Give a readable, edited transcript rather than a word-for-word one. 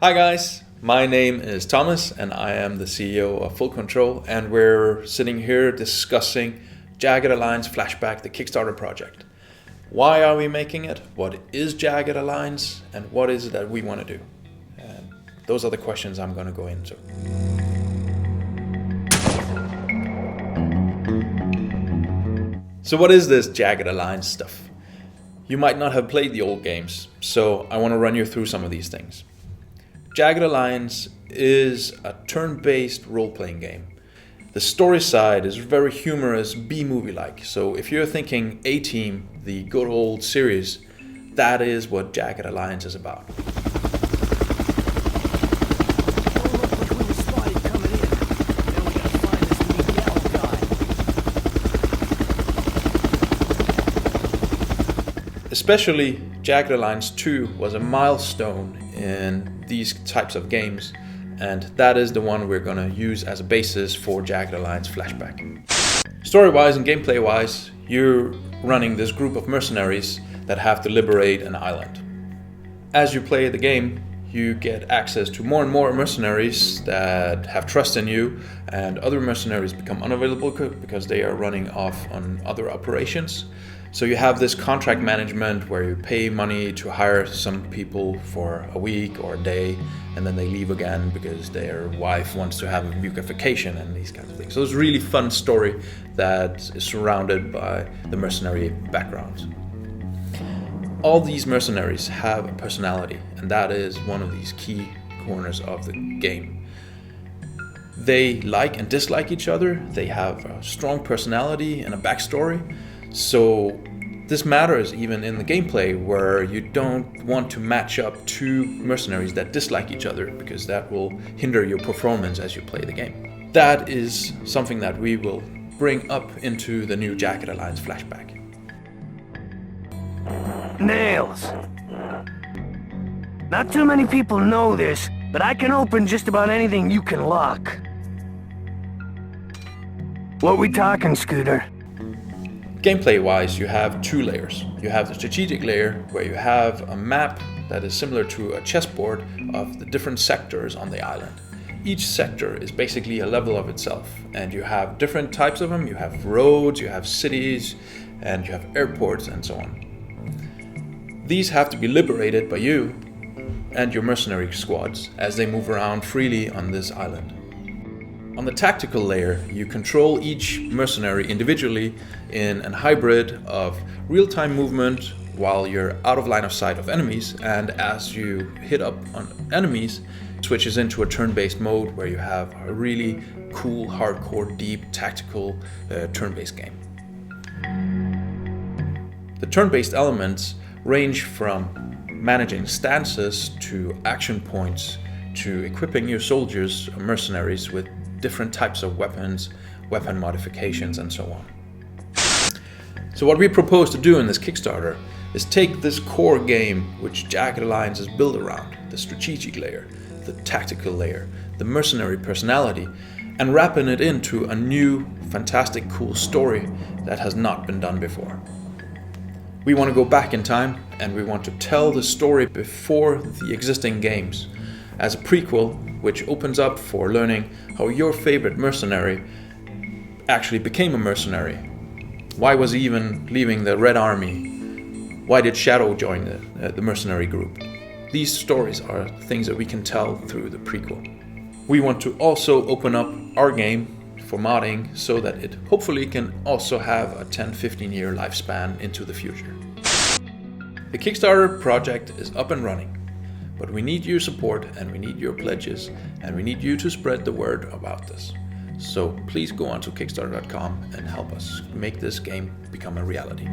Hi guys, my name is Thomas and I am the CEO of Full Control, and we're sitting here discussing Jagged Alliance Flashback, the Kickstarter project. Why are we making it? What is Jagged Alliance? And what is it that we want to do? And those are the questions I'm going to go into. So what is this Jagged Alliance stuff? You might not have played the old games, so I want to run you through some of these things. Jagged Alliance is a turn-based role-playing game. The story side is very humorous, B-movie-like. So if you're thinking A-Team, the good old series, that is what Jagged Alliance is about. Especially Jagged Alliance 2 was a milestone in these types of games, and that is the one we're going to use as a basis for Jagged Alliance Flashback. Story-wise and gameplay-wise, you're running this group of mercenaries that have to liberate an island. As you play the game, you get access to more and more mercenaries that have trust in you, and other mercenaries become unavailable because they are running off on other operations. So you have this contract management where you pay money to hire some people for a week or a day, and then they leave again because their wife wants to have a vacation and these kinds of things. So it's a really fun story that is surrounded by the mercenary background. All these mercenaries have a personality, and that is one of these key corners of the game. They like and dislike each other, they have a strong personality and a backstory. So this matters even in the gameplay, where you don't want to match up two mercenaries that dislike each other, because that will hinder your performance as you play the game. That is something that we will bring up into the new Jagged Alliance Flashback. Nails. Not too many people know this, but I can open just about anything you can lock. What we talking, Scooter? Gameplay-wise, you have two layers. You have the strategic layer, where you have a map that is similar to a chessboard of the different sectors on the island. Each sector is basically a level of itself, and you have different types of them. You have roads, you have cities, and you have airports, and so on. These have to be liberated by you and your mercenary squads as they move around freely on this island. On the tactical layer, you control each mercenary individually in a hybrid of real-time movement while you're out of line of sight of enemies, and as you hit up on enemies, it switches into a turn-based mode where you have a really cool, hardcore, deep, tactical turn-based game. The turn-based elements range from managing stances to action points to equipping your soldiers or mercenaries with different types of weapons, weapon modifications, and so on. So what we propose to do in this Kickstarter is take this core game which Jagged Alliance is built around, the strategic layer, the tactical layer, the mercenary personality, and wrapping it into a new, fantastic, cool story that has not been done before. We want to go back in time, and we want to tell the story before the existing games as a prequel, which opens up for learning how your favorite mercenary actually became a mercenary. Why was he even leaving the Red Army? Why did Shadow join the mercenary group? These stories are things that we can tell through the prequel. We want to also open up our game for modding so that it hopefully can also have a 10-15 year lifespan into the future. The Kickstarter project is up and running. But we need your support, and we need your pledges, and we need you to spread the word about this. So please go on to Kickstarter.com and help us make this game become a reality.